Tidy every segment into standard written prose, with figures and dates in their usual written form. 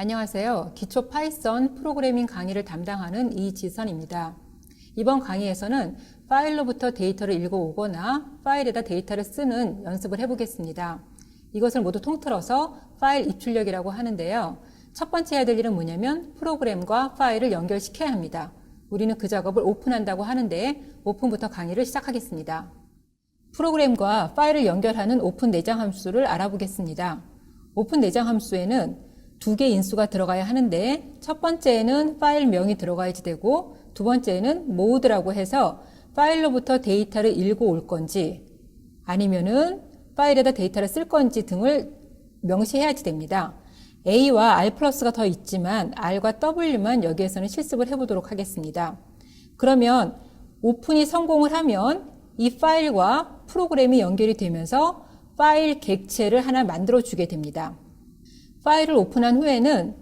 안녕하세요. 기초 파이썬 프로그래밍 강의를 담당하는 이지선입니다. 이번 강의에서는 파일로부터 데이터를 읽어오거나 파일에다 데이터를 쓰는 연습을 해보겠습니다. 이것을 모두 통틀어서 파일 입출력이라고 하는데요. 첫 번째 해야 될 일은 뭐냐면 프로그램과 파일을 연결시켜야 합니다. 우리는 그 작업을 오픈한다고 하는데 오픈부터 강의를 시작하겠습니다. 프로그램과 파일을 연결하는 오픈 내장 함수를 알아보겠습니다. 오픈 내장 함수에는 두 개의 인수가 들어가야 하는데 첫 번째에는 파일명이 들어가야지 되고 두 번째에는 mode라고 해서 파일로부터 데이터를 읽어올 건지 아니면은 파일에다 데이터를 쓸 건지 등을 명시해야지 됩니다. A와 R 플러스가 더 있지만 R과 W만 여기에서는 실습을 해보도록 하겠습니다. 그러면 오픈이 성공을 하면 이 파일과 프로그램이 연결이 되면서 파일 객체를 하나 만들어 주게 됩니다. 파일을 오픈한 후에는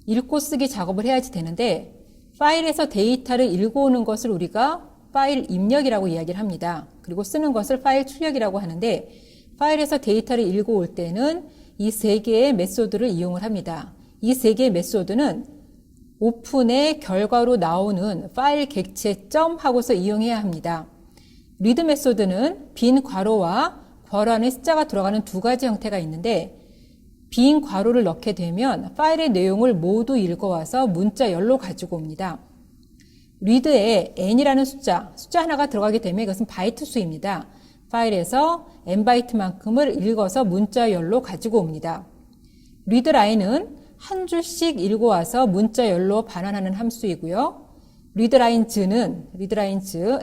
읽고 쓰기 작업을 해야지 되는데 파일에서 데이터를 읽어오는 것을 우리가 파일 입력이라고 이야기를 합니다. 그리고 쓰는 것을 파일 출력이라고 하는데 파일에서 데이터를 읽어올 때는 이 세 개의 메소드를 이용을 합니다. 이 세 개의 메소드는 오픈의 결과로 나오는 파일 객체 점 하고서 이용해야 합니다. 리드 메소드는 빈 괄호와 괄호 안에 숫자가 들어가는 두 가지 형태가 있는데 빈 괄호를 넣게 되면 파일의 내용을 모두 읽어와서 문자 열로 가지고 옵니다. 리드에 n이라는 숫자 하나가 들어가게 되면 이것은 바이트 수입니다. 파일에서 n바이트만큼을 읽어서 문자 열로 가지고 옵니다. 리드 라인은 한 줄씩 읽어와서 문자 열로 반환하는 함수이고요. 리드 라인즈는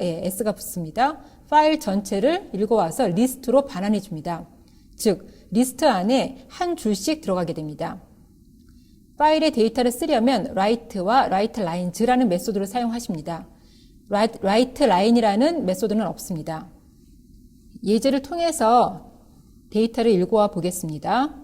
s가 붙습니다. 파일 전체를 읽어와서 리스트로 반환해 줍니다. 즉 리스트 안에 한 줄씩 들어가게 됩니다. 파일에 데이터를 쓰려면 write와 writeLines라는 메소드를 사용하십니다. writeLine이라는 메소드는 없습니다. 예제를 통해서 데이터를 읽어와 보겠습니다.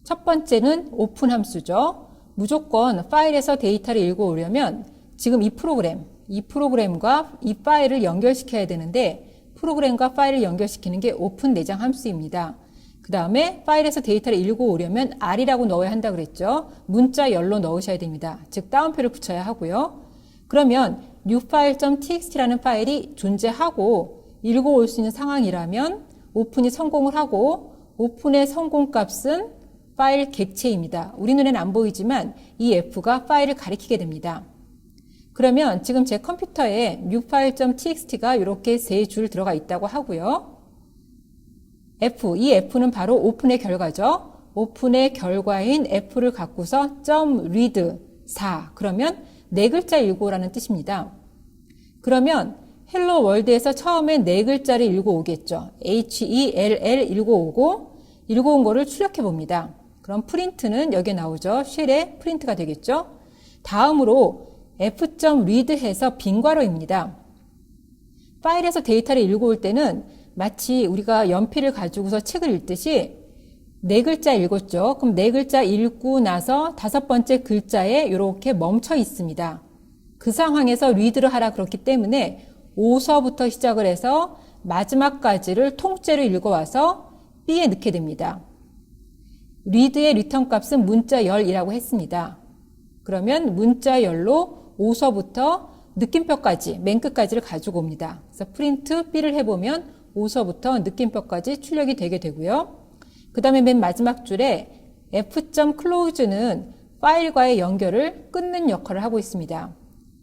첫 번째는 오픈 함수죠. 무조건 파일에서 데이터를 읽어오려면 지금 이 프로그램과 이 파일을 연결시켜야 되는데 프로그램과 파일을 연결시키는 게 오픈 내장 함수입니다. 그 다음에 파일에서 데이터를 읽어오려면 R이라고 넣어야 한다 그랬죠. 문자 열로 넣으셔야 됩니다. 즉 따옴표를 붙여야 하고요. 그러면 newfile.txt라는 파일이 존재하고 읽어올 수 있는 상황이라면 오픈이 성공을 하고 오픈의 성공값은 파일 객체입니다. 우리 눈에는 안 보이지만 이 F가 파일을 가리키게 됩니다. 그러면 지금 제 컴퓨터에 newfile.txt가 이렇게 세 줄 들어가 있다고 하고요. 이 F는 바로 오픈의 결과죠. 오픈의 결과인 F를 갖고서 .read 4 그러면 네 글자 읽어오라는 뜻입니다. 그러면 헬로 월드에서 처음에 네 글자를 읽어오겠죠. HELL 읽어온 거를 출력해 봅니다. 그럼 프린트는 여기에 나오죠. 쉘의 프린트가 되겠죠. 다음으로 f.read 해서 빈 괄호입니다. 파일에서 데이터를 읽어올 때는 마치 우리가 연필을 가지고서 책을 읽듯이 네 글자 읽었죠. 그럼 네 글자 읽고 나서 다섯 번째 글자에 이렇게 멈춰 있습니다. 그 상황에서 리드를 하라 그렇기 때문에 5서부터 시작을 해서 마지막까지를 통째로 읽어와서 B에 넣게 됩니다. 리드의 리턴 값은 문자 열이라고 했습니다. 그러면 문자 열로 5서부터 느낌표까지, 맨 끝까지를 가지고 옵니다. 그래서 프린트 B를 해보면 5서부터 느낌표까지 출력이 되게 되고요. 그 다음에 맨 마지막 줄에 f.close는 파일과의 연결을 끊는 역할을 하고 있습니다.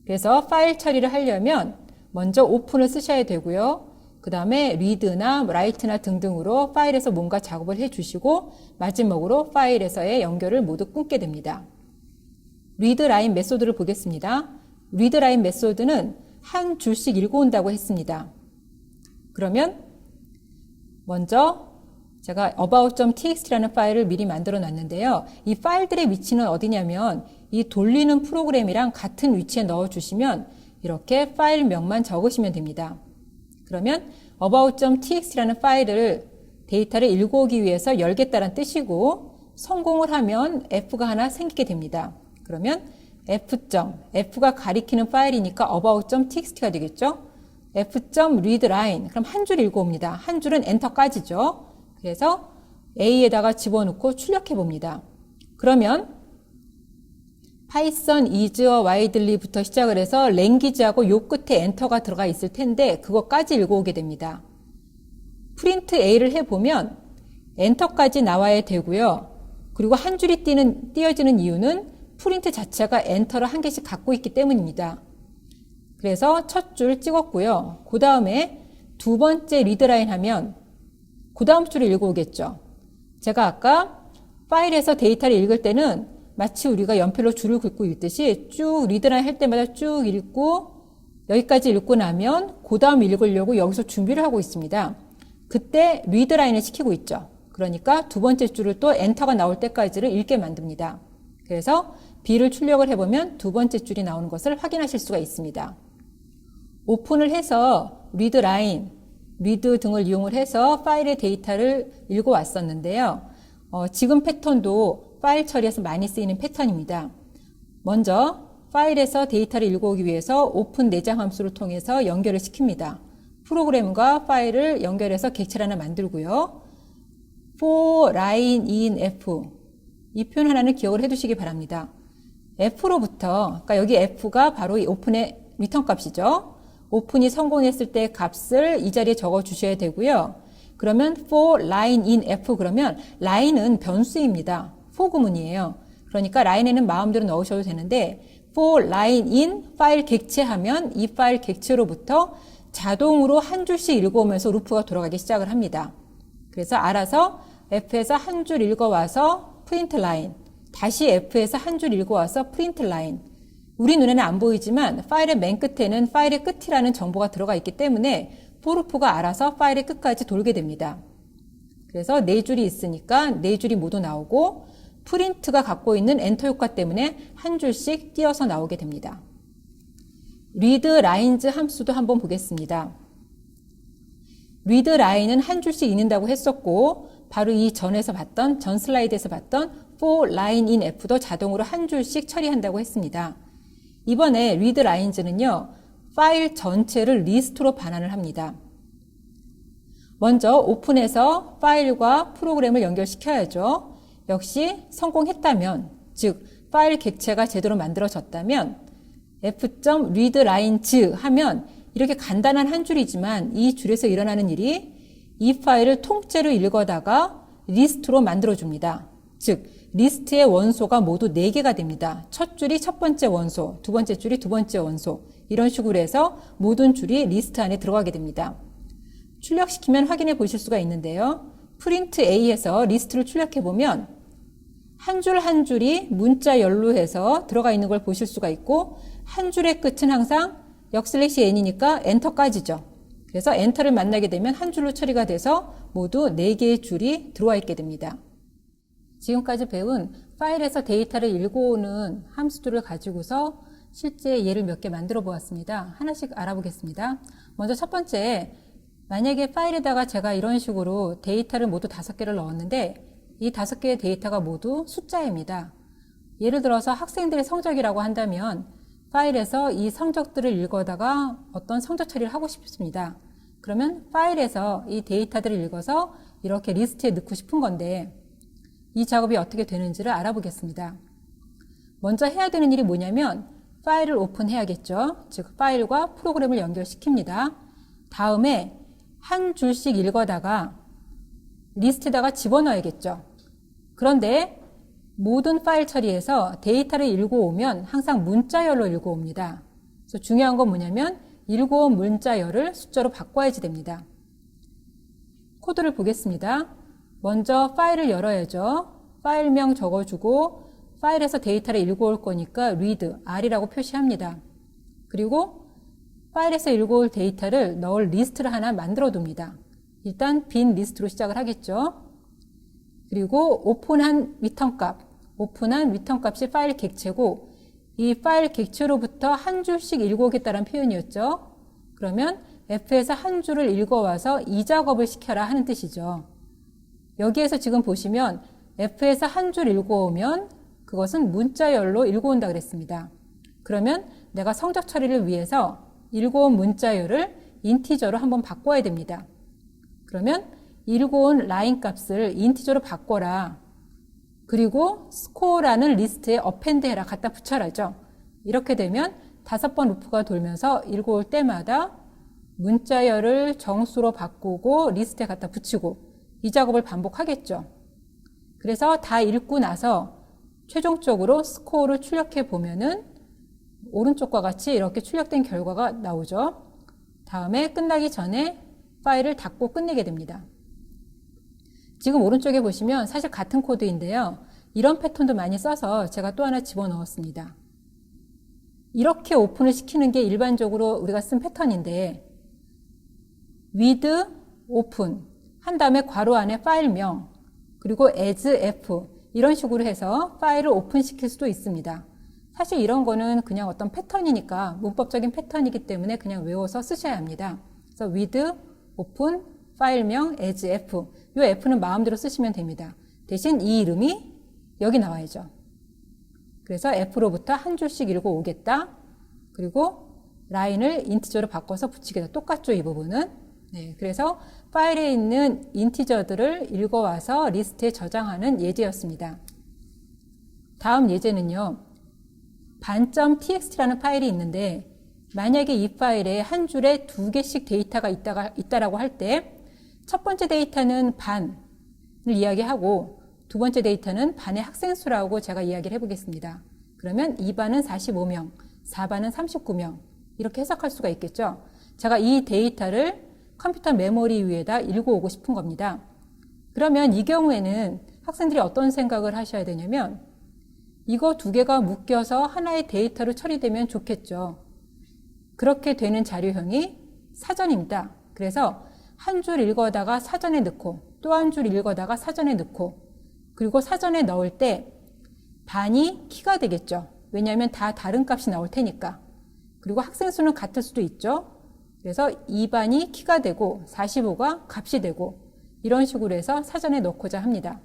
그래서 파일 처리를 하려면 먼저 오픈을 쓰셔야 되고요. 그 다음에 read나 write나 등등으로 파일에서 뭔가 작업을 해주시고 마지막으로 파일에서의 연결을 모두 끊게 됩니다. readLine 메소드를 보겠습니다. readLine 메소드는 한 줄씩 읽어온다고 했습니다. 그러면 먼저 제가 about.txt라는 파일을 미리 만들어 놨는데요. 이 파일들의 위치는 어디냐면 이 돌리는 프로그램이랑 같은 위치에 넣어 주시면 이렇게 파일명만 적으시면 됩니다. 그러면 about.txt라는 파일을 데이터를 읽어오기 위해서 열겠다는 뜻이고 성공을 하면 F가 하나 생기게 됩니다. 그러면 F가 가리키는 파일이니까 about.txt가 되겠죠. f.readLine 그럼 한 줄 읽어옵니다. 한 줄은 엔터까지죠. 그래서 A에다가 집어넣고 출력해 봅니다. 그러면 파이썬 is와 widely부터 시작을 해서 language하고 요 끝에 엔터가 들어가 있을 텐데 그것까지 읽어오게 됩니다. 프린트 A를 해보면 엔터까지 나와야 되고요. 그리고 한 줄이 띄어지는 이유는 프린트 자체가 엔터를 한 개씩 갖고 있기 때문입니다. 그래서 첫 줄 찍었고요. 그 다음에 두 번째 리드라인 하면 그 다음 줄을 읽어오겠죠. 제가 아까 파일에서 데이터를 읽을 때는 마치 우리가 연필로 줄을 긋고 읽듯이 쭉 리드라인 할 때마다 쭉 읽고 여기까지 읽고 나면 그 다음 읽으려고 여기서 준비를 하고 있습니다. 그때 리드라인을 시키고 있죠. 그러니까 두 번째 줄을 또 엔터가 나올 때까지를 읽게 만듭니다. 그래서 B를 출력을 해보면 두 번째 줄이 나오는 것을 확인하실 수가 있습니다. 오픈을 해서 리드라인, 리드 등을 이용을 해서 파일의 데이터를 읽어왔었는데요. 지금 패턴도 파일 처리에서 많이 쓰이는 패턴입니다. 먼저 파일에서 데이터를 읽어오기 위해서 오픈 내장 함수를 통해서 연결을 시킵니다. 프로그램과 파일을 연결해서 객체를 하나 만들고요. for line in f 이 표현 하나는 기억을 해두시기 바랍니다. f로부터 그러니까 여기 f가 바로 이 오픈의 리턴 값이죠. 오픈이 성공했을 때 값을 이 자리에 적어 주셔야 되고요. 그러면 for line in f 그러면 line은 변수입니다. for 구문이에요. 그러니까 line에는 마음대로 넣으셔도 되는데 for line in 파일 객체하면 이 파일 객체로부터 자동으로 한 줄씩 읽어오면서 루프가 돌아가기 시작을 합니다. 그래서 알아서 F에서 한 줄 읽어와서 프린트 라인, 다시 F에서 한 줄 읽어와서 프린트 라인. 우리 눈에는 안 보이지만 파일의 맨 끝에는 파일의 끝이라는 정보가 들어가 있기 때문에 포르프가 알아서 파일의 끝까지 돌게 됩니다. 그래서 네 줄이 있으니까 네 줄이 모두 나오고 프린트가 갖고 있는 엔터 효과 때문에 한 줄씩 띄어서 나오게 됩니다. read lines 함수도 한번 보겠습니다. read line은 한 줄씩 읽는다고 했었고 바로 이 전 슬라이드에서 봤던 for line in f도 자동으로 한 줄씩 처리한다고 했습니다. 이번에 read lines는요. 파일 전체를 리스트로 반환을 합니다. 먼저 오픈해서 파일과 프로그램을 연결시켜야죠. 역시 성공했다면, 즉 파일 객체가 제대로 만들어졌다면 f.readlines 하면 이렇게 간단한 한 줄이지만 이 줄에서 일어나는 일이 이 파일을 통째로 읽어다가 리스트로 만들어줍니다. 즉 리스트의 원소가 모두 4개가 됩니다. 첫 줄이 첫 번째 원소, 두 번째 줄이 두 번째 원소 이런 식으로 해서 모든 줄이 리스트 안에 들어가게 됩니다. 출력시키면 확인해 보실 수가 있는데요. 프린트 A에서 리스트를 출력해보면 한 줄 한 줄이 문자 열로 해서 들어가 있는 걸 보실 수가 있고 한 줄의 끝은 항상 \n이니까 엔터까지죠. 그래서 엔터를 만나게 되면 한 줄로 처리가 돼서 모두 4개의 줄이 들어와 있게 됩니다. 지금까지 배운 파일에서 데이터를 읽어오는 함수들을 가지고서 실제 예를 몇 개 만들어 보았습니다. 하나씩 알아보겠습니다. 먼저 첫 번째, 만약에 파일에다가 제가 이런 식으로 데이터를 모두 5개를 넣었는데 이 5개의 데이터가 모두 숫자입니다. 예를 들어서 학생들의 성적이라고 한다면 파일에서 이 성적들을 읽어다가 어떤 성적 처리를 하고 싶습니다. 그러면 파일에서 이 데이터들을 읽어서 이렇게 리스트에 넣고 싶은 건데 이 작업이 어떻게 되는지를 알아보겠습니다. 먼저 해야 되는 일이 뭐냐면 파일을 오픈해야겠죠. 즉 파일과 프로그램을 연결시킵니다. 다음에 한 줄씩 읽어다가 리스트에다가 집어넣어야겠죠. 그런데 모든 파일 처리에서 데이터를 읽어오면 항상 문자열로 읽어옵니다. 그래서 중요한 건 뭐냐면 읽어온 문자열을 숫자로 바꿔야지 됩니다. 코드를 보겠습니다. 먼저 파일을 열어야죠. 파일명 적어주고 파일에서 데이터를 읽어올 거니까 read, R이라고 표시합니다. 그리고 파일에서 읽어올 데이터를 넣을 리스트를 하나 만들어 둡니다. 일단 빈 리스트로 시작을 하겠죠. 그리고 오픈한 리턴 값이 파일 객체고 이 파일 객체로부터 한 줄씩 읽어오겠다는 표현이었죠. 그러면 F에서 한 줄을 읽어와서 이 작업을 시켜라 하는 뜻이죠. 여기에서 지금 보시면 F에서 한 줄 읽어오면 그것은 문자열로 읽어온다 그랬습니다. 그러면 내가 성적 처리를 위해서 읽어온 문자열을 인티저로 한번 바꿔야 됩니다. 그러면 읽어온 라인 값을 인티저로 바꿔라. 그리고 score라는 리스트에 append 해라, 갖다 붙여라죠. 이렇게 되면 5번 루프가 돌면서 읽어올 때마다 문자열을 정수로 바꾸고 리스트에 갖다 붙이고 이 작업을 반복하겠죠. 그래서 다 읽고 나서 최종적으로 스코어를 출력해 보면은 오른쪽과 같이 이렇게 출력된 결과가 나오죠. 다음에 끝나기 전에 파일을 닫고 끝내게 됩니다. 지금 오른쪽에 보시면 사실 같은 코드인데요. 이런 패턴도 많이 써서 제가 또 하나 집어넣었습니다. 이렇게 오픈을 시키는 게 일반적으로 우리가 쓴 패턴인데 with open 한 다음에 괄호 안에 파일명 그리고 as f 이런 식으로 해서 파일을 오픈시킬 수도 있습니다. 사실 이런 거는 그냥 어떤 패턴이니까 문법적인 패턴이기 때문에 그냥 외워서 쓰셔야 합니다. 그래서 with open 파일명 as f 이 f는 마음대로 쓰시면 됩니다. 대신 이 이름이 여기 나와야죠. 그래서 f로부터 한 줄씩 읽어 오겠다. 그리고 라인을 인티저로 바꿔서 붙이겠다. 똑같죠, 이 부분은. 네, 그래서 파일에 있는 인티저들을 읽어와서 리스트에 저장하는 예제였습니다. 다음 예제는요. ban.txt라는 파일이 있는데 만약에 이 파일에 한 줄에 2개씩 데이터가 있다라고 할 때 첫 번째 데이터는 반을 이야기하고 두 번째 데이터는 반의 학생 수라고 제가 이야기를 해보겠습니다. 그러면 2반은 45명, 4반은 39명 이렇게 해석할 수가 있겠죠. 제가 이 데이터를 컴퓨터 메모리 위에다 읽어오고 싶은 겁니다. 그러면 이 경우에는 학생들이 어떤 생각을 하셔야 되냐면 이거 2개가 묶여서 하나의 데이터로 처리되면 좋겠죠. 그렇게 되는 자료형이 사전입니다. 그래서 한 줄 읽어다가 사전에 넣고 또 한 줄 읽어다가 사전에 넣고 그리고 사전에 넣을 때 반이 키가 되겠죠. 왜냐하면 다 다른 값이 나올 테니까. 그리고 학생 수는 같을 수도 있죠. 그래서 2반이 키가 되고 45가 값이 되고 이런 식으로 해서 사전에 넣고자 합니다.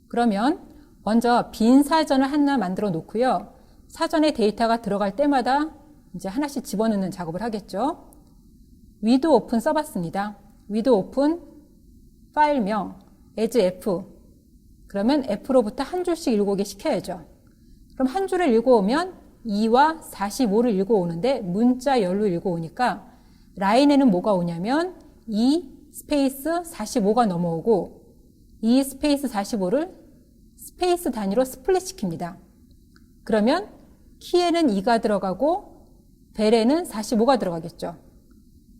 그러면 먼저 빈 사전을 하나 만들어 놓고요. 사전에 데이터가 들어갈 때마다 이제 하나씩 집어넣는 작업을 하겠죠. with open 써봤습니다. with open 파일명 as f 그러면 f로부터 한 줄씩 읽어오게 시켜야죠. 그럼 한 줄을 읽어오면 2와 45를 읽어오는데 문자열로 읽어오니까 라인에는 뭐가 오냐면 2 스페이스 45가 넘어오고 2 스페이스 45를 스페이스 단위로 스플릿 시킵니다. 그러면 키에는 2가 들어가고 벨에는 45가 들어가겠죠.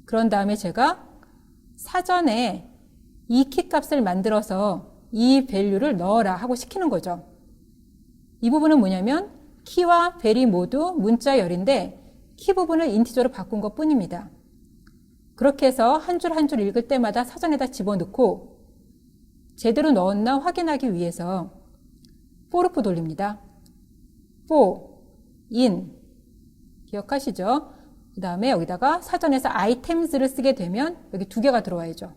그런 다음에 제가 사전에 이 키 값을 만들어서 이 밸류를 넣어라 하고 시키는 거죠. 이 부분은 뭐냐면 키와 벨이 모두 문자열인데 키 부분을 인티저로 바꾼 것 뿐입니다. 그렇게 해서 한 줄 한 줄 읽을 때마다 사전에다 집어넣고 제대로 넣었나 확인하기 위해서 for 루프 돌립니다. for, in 기억하시죠? 그 다음에 여기다가 사전에서 items를 쓰게 되면 여기 2개가 들어와야죠.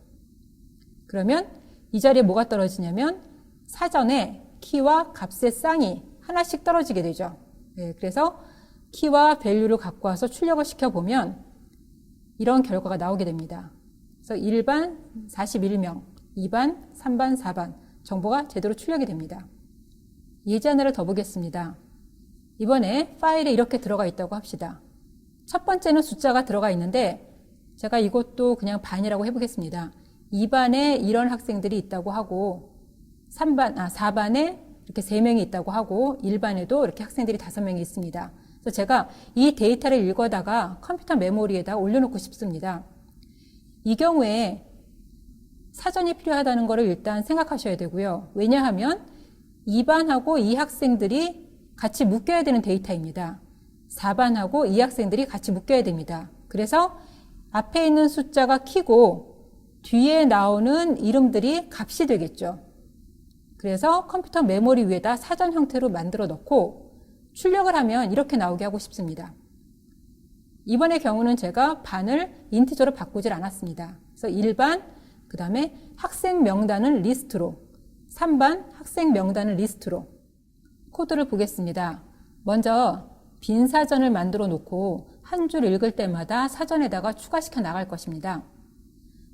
그러면 이 자리에 뭐가 떨어지냐면 사전에 키와 값의 쌍이 하나씩 떨어지게 되죠. 네, 그래서 키와 밸류를 갖고 와서 출력을 시켜보면 이런 결과가 나오게 됩니다. 그래서 1반 41명, 2반, 3반, 4반 정보가 제대로 출력이 됩니다. 예제 하나를 더 보겠습니다. 이번에 파일에 이렇게 들어가 있다고 합시다. 첫 번째는 숫자가 들어가 있는데 제가 이것도 그냥 반이라고 해보겠습니다. 2반에 이런 학생들이 있다고 하고 4반에 이렇게 3명이 있다고 하고 1반에도 이렇게 학생들이 5명이 있습니다. 그래서 제가 이 데이터를 읽어다가 컴퓨터 메모리에다 올려놓고 싶습니다. 이 경우에 사전이 필요하다는 것을 일단 생각하셔야 되고요. 왜냐하면 2반하고 이 학생들이 같이 묶여야 되는 데이터입니다. 4반하고 이 학생들이 같이 묶여야 됩니다. 그래서 앞에 있는 숫자가 키고 뒤에 나오는 이름들이 값이 되겠죠. 그래서 컴퓨터 메모리 위에다 사전 형태로 만들어 놓고 출력을 하면 이렇게 나오게 하고 싶습니다. 이번의 경우는 제가 반을 인티저로 바꾸질 않았습니다. 그래서 1반, 그 다음에 학생 명단을 리스트로, 3반 학생 명단을 리스트로 코드를 보겠습니다. 먼저 빈 사전을 만들어 놓고 한 줄 읽을 때마다 사전에다가 추가시켜 나갈 것입니다.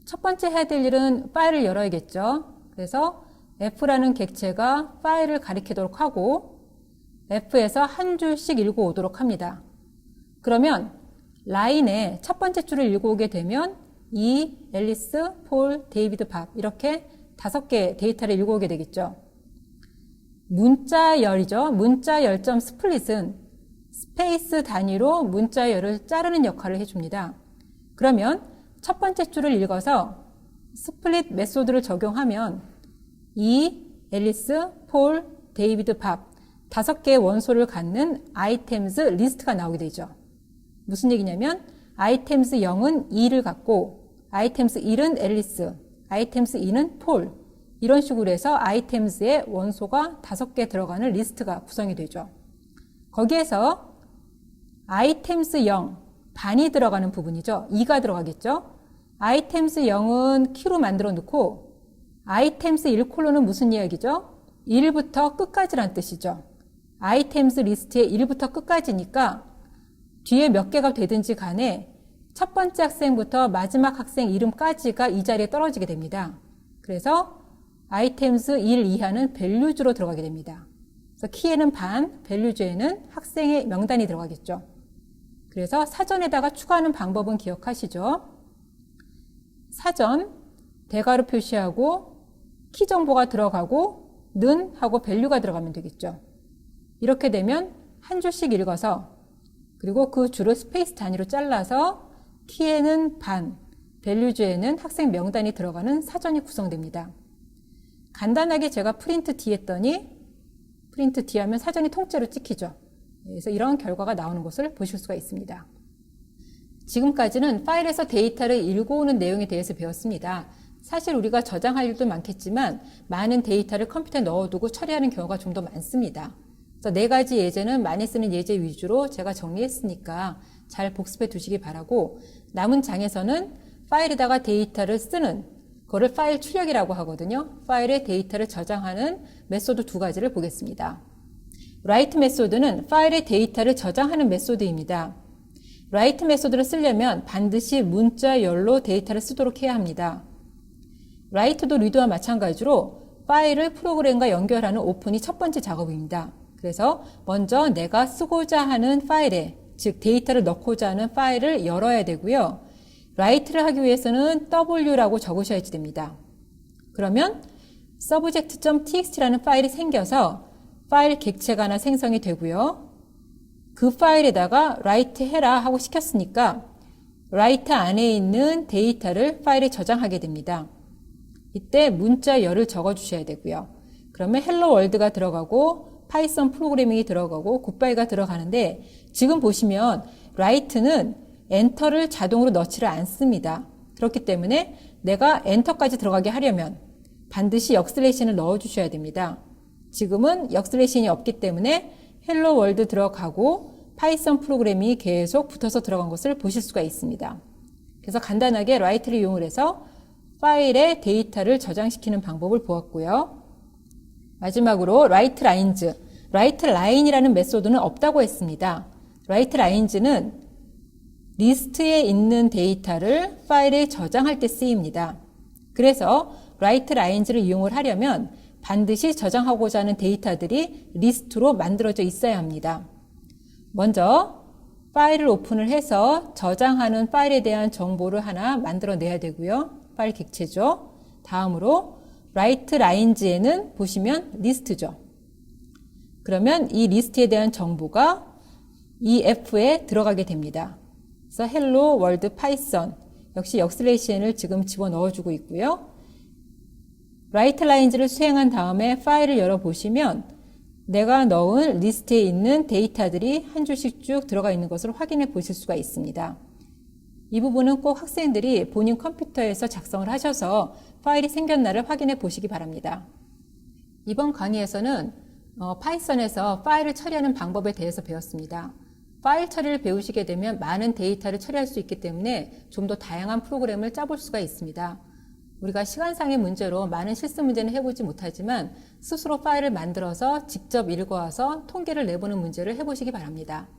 첫 번째 해야 될 일은 파일을 열어야겠죠. 그래서 F라는 객체가 파일을 가리키도록 하고 F에서 한 줄씩 읽어오도록 합니다. 그러면 라인의 첫 번째 줄을 읽어오게 되면 앨리스, 폴, 데이비드, 밥 이렇게 5개 데이터를 읽어오게 되겠죠. 문자열이죠. 문자열점 스플릿은 스페이스 단위로 문자열을 자르는 역할을 해줍니다. 그러면 첫 번째 줄을 읽어서 스플릿 메소드를 적용하면 앨리스, 폴, 데이비드, 밥 5개의 원소를 갖는 아이템즈 리스트가 나오게 되죠. 무슨 얘기냐면 아이템즈 0은 2를 갖고 아이템즈 1은 앨리스, 아이템즈 2는 폴 이런 식으로 해서 아이템즈의 원소가 5개 들어가는 리스트가 구성이 되죠. 거기에서 아이템즈 0, 반이 들어가는 부분이죠. 2가 들어가겠죠. 아이템즈 0은 키로 만들어 놓고 아이템즈 1콜론은 무슨 이야기죠? 1부터 끝까지란 뜻이죠. 아이템즈 리스트의 1부터 끝까지니까 뒤에 몇 개가 되든지 간에 첫 번째 학생부터 마지막 학생 이름까지가 이 자리에 떨어지게 됩니다. 그래서 아이템즈 1 이하는 밸류주로 들어가게 됩니다. 그래서 키에는 반, 밸류주에는 학생의 명단이 들어가겠죠. 그래서 사전에다가 추가하는 방법은 기억하시죠? 사전, 대괄호 표시하고 키 정보가 들어가고 는 하고 밸류가 들어가면 되겠죠. 이렇게 되면 한 줄씩 읽어서 그리고 그 줄을 스페이스 단위로 잘라서 키에는 반, 밸류주에는 학생 명단이 들어가는 사전이 구성됩니다. 간단하게 제가 프린트 D 했더니 프린트 D 하면 사전이 통째로 찍히죠. 그래서 이런 결과가 나오는 것을 보실 수가 있습니다. 지금까지는 파일에서 데이터를 읽어오는 내용에 대해서 배웠습니다. 사실 우리가 저장할 일도 많겠지만 많은 데이터를 컴퓨터에 넣어두고 처리하는 경우가 좀 더 많습니다. 그래서 4가지 예제는 많이 쓰는 예제 위주로 제가 정리했으니까 잘 복습해 두시기 바라고 남은 장에서는 파일에다가 데이터를 쓰는 그거를 파일 출력이라고 하거든요. 파일에 데이터를 저장하는 메소드 2가지를 보겠습니다. write 메소드는 파일에 데이터를 저장하는 메소드입니다. write 메소드를 쓰려면 반드시 문자열로 데이터를 쓰도록 해야 합니다. write도 read와 마찬가지로 파일을 프로그램과 연결하는 오픈이 첫 번째 작업입니다. 그래서 먼저 내가 쓰고자 하는 파일에, 즉 데이터를 넣고자 하는 파일을 열어야 되고요. write를 하기 위해서는 W라고 적으셔야지 됩니다. 그러면 subject.txt라는 파일이 생겨서 파일 객체가 하나 생성이 되고요. 그 파일에다가 write 해라 하고 시켰으니까 write 안에 있는 데이터를 파일에 저장하게 됩니다. 이때 문자열을 적어 주셔야 되고요. 그러면 hello world가 들어가고 파이썬 프로그래밍이 들어가고 굿바이가 들어가는데 지금 보시면 write는 엔터를 자동으로 넣지를 않습니다. 그렇기 때문에 내가 엔터까지 들어가게 하려면 반드시 역슬래시를 넣어 주셔야 됩니다. 지금은 역슬래시이 없기 때문에 헬로 월드 들어가고 파이썬 프로그램이 계속 붙어서 들어간 것을 보실 수가 있습니다. 그래서 간단하게 write를 이용을 해서 파일에 데이터를 저장시키는 방법을 보았고요. 마지막으로 write lines. write line이라는 메소드는 없다고 했습니다. write lines는 리스트에 있는 데이터를 파일에 저장할 때 쓰입니다. 그래서 write lines를 이용을 하려면 반드시 저장하고자 하는 데이터들이 리스트로 만들어져 있어야 합니다. 먼저 파일을 오픈을 해서 저장하는 파일에 대한 정보를 하나 만들어내야 되고요. 파일 객체죠. 다음으로 write lines에는 보시면 리스트죠. 그러면 이 리스트에 대한 정보가 이 F에 들어가게 됩니다. 그래서 hello world python 역시 역슬래시N을 지금 집어넣어주고 있고요. write lines를 수행한 다음에 파일을 열어보시면 내가 넣은 리스트에 있는 데이터들이 한 줄씩 쭉 들어가 있는 것을 확인해 보실 수가 있습니다. 이 부분은 꼭 학생들이 본인 컴퓨터에서 작성을 하셔서 파일이 생겼나를 확인해 보시기 바랍니다. 이번 강의에서는 파이썬에서 파일을 처리하는 방법에 대해서 배웠습니다. 파일 처리를 배우시게 되면 많은 데이터를 처리할 수 있기 때문에 좀 더 다양한 프로그램을 짜볼 수가 있습니다. 우리가 시간상의 문제로 많은 실습 문제는 해보지 못하지만 스스로 파일을 만들어서 직접 읽어와서 통계를 내보는 문제를 해보시기 바랍니다.